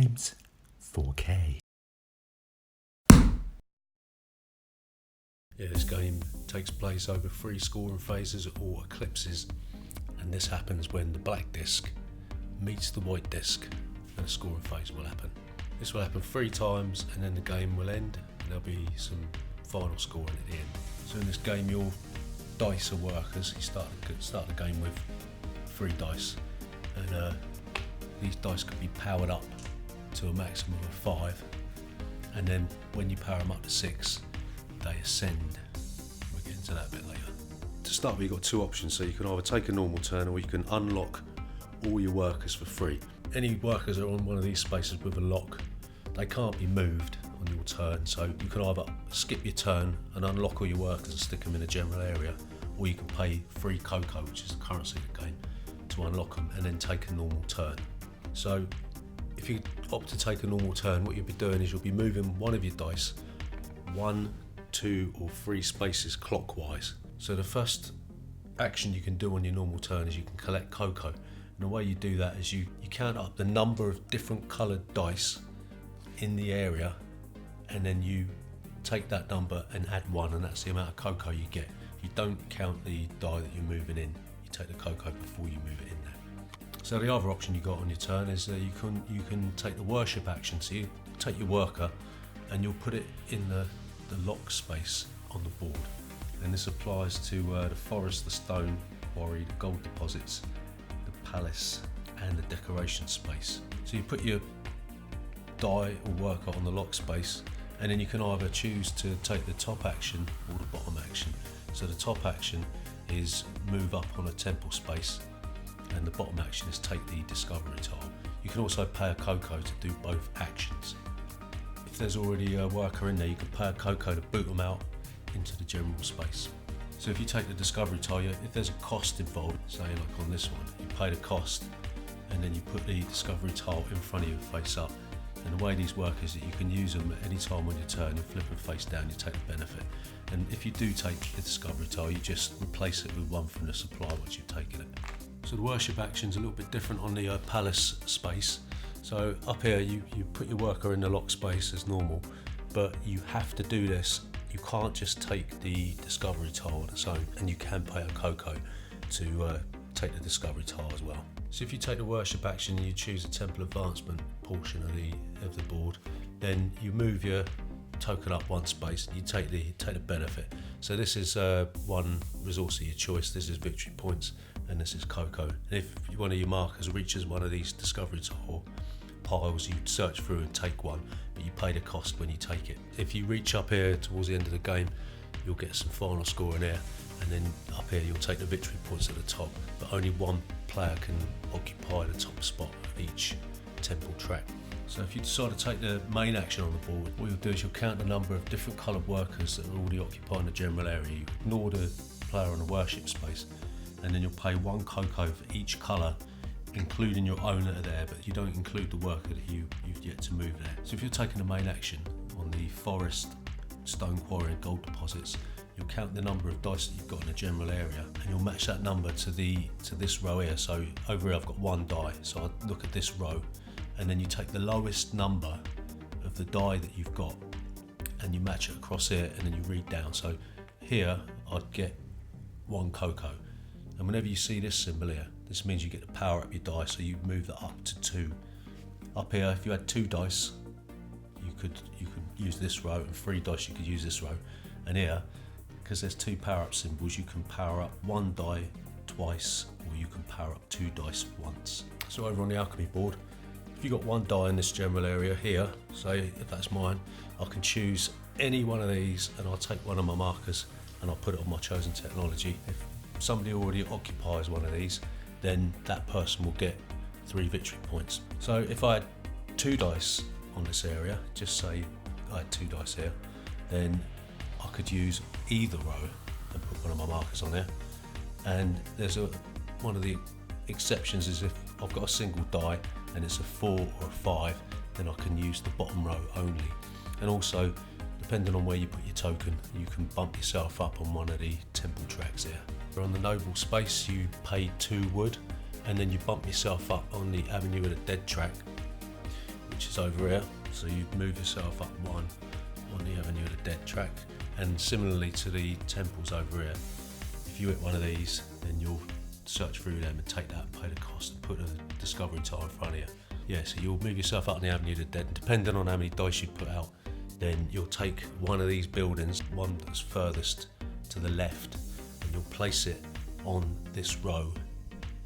Games 4K. Yeah, this game takes place over 3 scoring phases or eclipses, and this happens when the black disc meets the white disc and a scoring phase will happen. This will happen 3 times and then the game will end and there'll be some final scoring at the end. So in this game your dice are workers. You start the game with 3 dice, and these dice could be powered up to a maximum of 5, and then when you power them up to 6 they ascend. We'll get into that a bit later. To start with, you've got 2 options, so you can either take a normal turn or you can unlock all your workers for free. Any workers that are on one of these spaces with a lock, they can't be moved on your turn, so you can either skip your turn and unlock all your workers and stick them in a general area, or you can pay free cocoa, which is the currency of the game, to unlock them and then take a normal turn. So if you opt to take a normal turn, what you'll be doing is you'll be moving one of your dice 1, 2 or 3 spaces clockwise. So the first action you can do on your normal turn is you can collect cocoa, and the way you do that is you count up the number of different coloured dice in the area, and then you take that number and add 1, and that's the amount of cocoa you get. You don't count the die that you're moving in, you take the cocoa before you move it in there. So the other option you got on your turn is you can take the worship action. So you take your worker and you'll put it in the lock space on the board, and this applies to the forest, the stone quarry, the gold deposits, the palace and the decoration space. So you put your die or worker on the lock space, and then you can either choose to take the top action or the bottom action. So the top action is move up on a temple space, and the bottom action is take the discovery tile. You can also pay a cocoa to do both actions. If there's already a worker in there, you can pay a cocoa to boot them out into the general space. So if you take the discovery tile, if there's a cost involved, say like on this one, you pay the cost and then you put the discovery tile in front of you face up. And the way these work is that you can use them at any time on your turn. You flip them face down, you take the benefit. And if you do take the discovery tile, you just replace it with one from the supply once you've taken it. So the worship action's a little bit different on the palace space. So up here you put your worker in the lock space as normal, but you have to do this. You can't just take the discovery tile on its own, and you can pay a cocoa to take the discovery tile as well. So if you take the worship action and you choose the temple advancement portion of the board, then you move your token up 1 space and you take the benefit. So this is one resource of your choice. This is victory points and this is cocoa. And if one of your markers reaches one of these discovery tile piles, you search through and take one, but you pay the cost when you take it. If you reach up here towards the end of the game, you'll get some final score in there, and then up here you'll take the victory points at the top, but only one player can occupy the top spot of each temple track. So if you decide to take the main action on the board, what you'll do is you'll count the number of different coloured workers that are already occupying the general area. You ignore the player on the worship space, and then you'll pay 1 cocoa for each colour, including your own that are there, but you don't include the worker that you've yet to move there. So if you're taking the main action on the forest, stone quarry and gold deposits, you'll count the number of dice that you've got in the general area, and you'll match that number to this row here. So over here I've got 1 die, so I look at this row, and then you take the lowest number of the die that you've got and you match it across here, and then you read down. So here I'd get 1 cocoa, and whenever you see this symbol here, this means you get to power up your die, so you move that up to 2. Up here, if you had 2 dice, you could use this row, and 3 dice you could use this row. And here, because there's 2 power up symbols, you can power up 1 die twice, or you can power up 2 dice once. So over on the alchemy board, if you've got 1 die in this general area here, say if that's mine, I can choose any one of these, and I'll take one of my markers and I'll put it on my chosen technology. If somebody already occupies one of these, then that person will get 3 victory points. So if I had 2 dice on this area, just say I had 2 dice here, then I could use either row and put one of my markers on there. And there's one of the exceptions is if I've got a single die and it's a 4 or a 5, then I can use the bottom row only. And also, depending on where you put your token, you can bump yourself up on one of the temple tracks here. On the noble space, you pay 2 wood, and then you bump yourself up on the Avenue of the Dead track, which is over here. So you move yourself up one on the Avenue of the Dead track, and similarly to the temples over here, if you hit one of these, then you'll search through them and take that, pay the cost, and put a discovery tile in front of you. Yeah, so you'll move yourself up on the Avenue of the Dead, and depending on how many dice you put out, then you'll take one of these buildings, one that's furthest to the left, and you'll place it on this row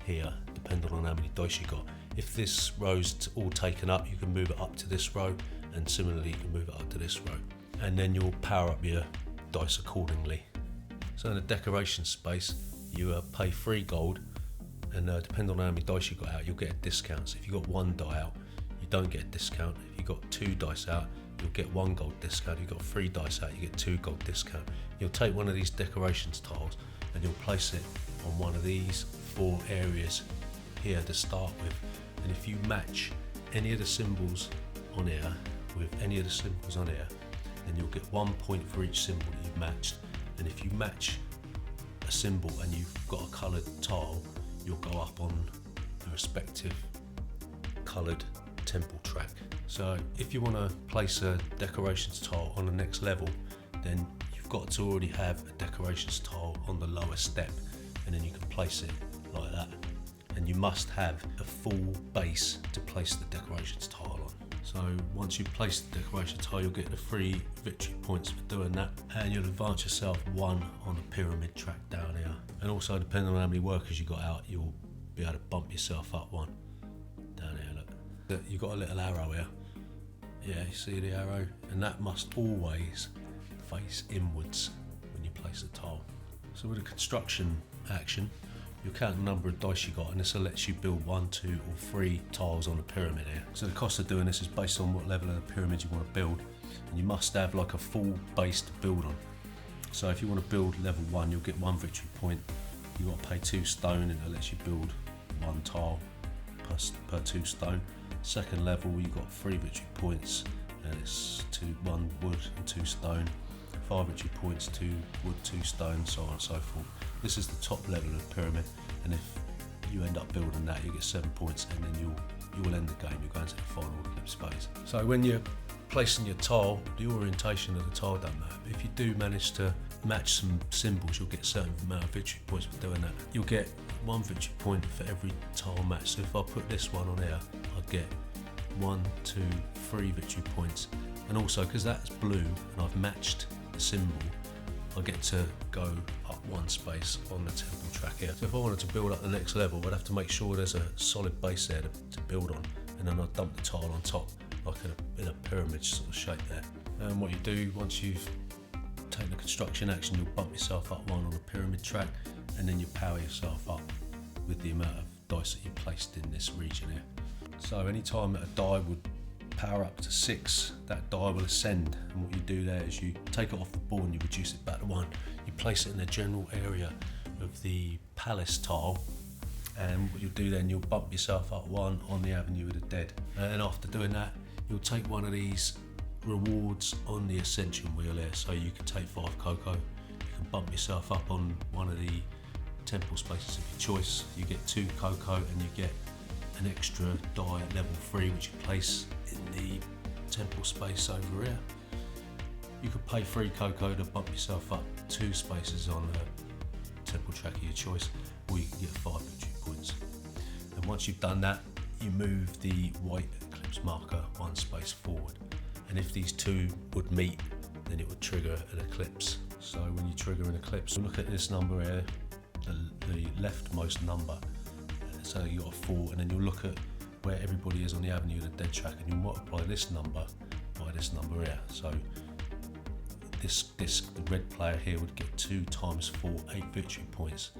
here, depending on how many dice you got. If this row's all taken up, you can move it up to this row, and similarly you can move it up to this row, and then you'll power up your dice accordingly. So in the decoration space, you pay 3 gold, and depending on how many dice you got out, you'll get a discount. So if you got 1 die out, you don't get a discount. If you got 2 dice out, you'll get 1 gold discount. If you got 3 dice out, you get 2 gold discount. You'll take one of these decorations tiles and you'll place it on one of these 4 areas here to start with. And if you match any of the symbols on here with any of the symbols on here, then you'll get 1 point for each symbol that you've matched. And if you match a symbol and you've got a coloured tile, you'll go up on the respective coloured temple track. So if you want to place a decorations tile on the next level, then you've got to already have a decorations tile on the lower step, and then you can place it like that. And you must have a full base to place the decorations tile on. So once you place the decoration tile, you'll get the 3 victory points for doing that, and you'll advance yourself 1 on the pyramid track down here. And also, depending on how many workers you got out, you'll be able to bump yourself up 1 down here. Look, you've got a little arrow here. Yeah, you see the arrow, and that must always face inwards when you place the tile. So with a construction action, you count the number of dice you got, and this will let you build 1, 2 or 3 tiles on the pyramid here. So the cost of doing this is based on what level of the pyramid you want to build, and you must have like a full base to build on. So if you want to build level 1, you'll get 1 victory point. You got to pay 2 stone, and it lets you build 1 tile per 2 stone. Second level, you got 3 victory points, and it's 1 wood and 2 stone. 5 victory points, 2 wood, 2 stone, so on and so forth. This is the top level of the pyramid, and if you end up building that, you get 7 points, and then you'll end the game. You're going to the final eclipse phase. So when you're placing your tile, the orientation of the tile don't matter. If you do manage to match some symbols, you'll get a certain amount of victory points for doing that. You'll get 1 victory point for every tile match. So if I put this one on here, I'll get 1, 2, 3 victory points. And also, because that's blue and I've matched the symbol, I get to go up 1 space on the temple track here. So if I wanted to build up the next level, I'd have to make sure there's a solid base there to build on, and then I'd dump the tile on top, like in a pyramid sort of shape there. And what you do, once you've taken the construction action, you'll bump yourself up 1 on the pyramid track, and then you power yourself up with the amount of dice that you placed in this region here. So any time that a die would power up to 6, that die will ascend, and what you do there is you take it off the board and you reduce it back to 1. You place it in the general area of the palace tile, and what you'll do then, you'll bump yourself up 1 on the Avenue of the Dead. And after doing that, you'll take one of these rewards on the ascension wheel here. So you can take 5 cocoa, you can bump yourself up on one of the temple spaces of your choice. You get 2 cocoa, and you get an extra die at level 3, which you place in the temple space over here. You could pay 3 cocoa to bump yourself up 2 spaces on the temple track of your choice, or you can get 5 victory points. And once you've done that, you move the white eclipse marker 1 space forward. And if these 2 would meet, then it would trigger an eclipse. So when you trigger an eclipse, look at this number here, the leftmost number. So you got a 4, and then you'll look at where everybody is on the Avenue of the Dead track, and you'll multiply this number by this number here. So this disc, the red player here, would get 2 times 4, 8 victory points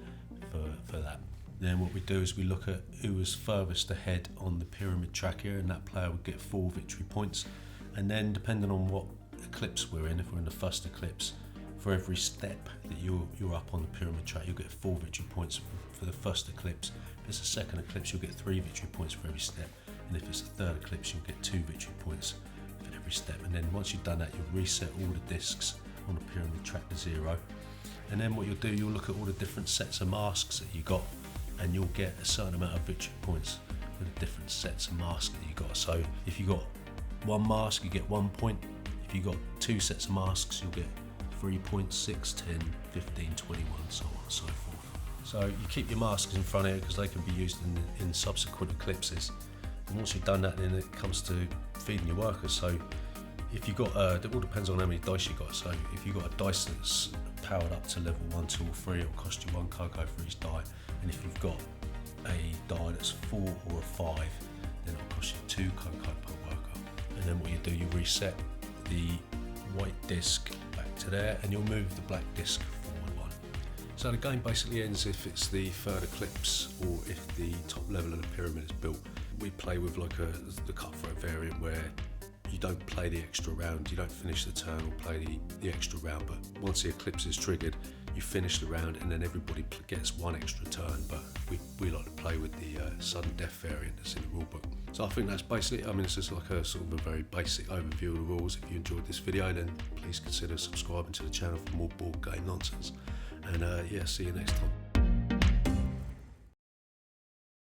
for that. Then what we do is we look at who was furthest ahead on the pyramid track here, and that player would get 4 victory points. And then depending on what eclipse we're in, if we're in the first eclipse, for every step that you're up on the pyramid track, you'll get 4 victory points for the first eclipse. If it's a second eclipse, you'll get 3 victory points for every step. And if it's a third eclipse, you'll get 2 victory points for every step. And then once you've done that, you'll reset all the discs on the pyramid track to 0. And then what you'll do, you'll look at all the different sets of masks that you got, and you'll get a certain amount of victory points for the different sets of masks that you got. So if you got one mask, you get 1 point. If you've got 2 sets of masks, you'll get 3 points, 6, 10, 15, 21, so on and so forth. So you keep your masks in front of you because they can be used in subsequent eclipses. And once you've done that, then it comes to feeding your workers. So if you've got, it all depends on how many dice you got. So if you've got a dice that's powered up to level 1, 2 or 3, it'll cost you 1 cocoa for each die. And if you've got a die that's 4 or a 5, then it'll cost you 2 cocoa per worker. And then what you do, you reset the white disc back to there, and you'll move the black disc forward 1. So the game basically ends if it's the 3rd eclipse or if the top level of the pyramid is built. We play with like the cutthroat variant where you don't play the extra round, you don't finish the turn or play the extra round, but once the eclipse is triggered, you finish the round and then everybody gets 1 extra turn. But we like to play with the sudden death variant that's in the rulebook. So I think that's basically, I mean, it's just like a sort of a very basic overview of the rules. If you enjoyed this video, then please consider subscribing to the channel for more board game nonsense. And yeah, see you next time.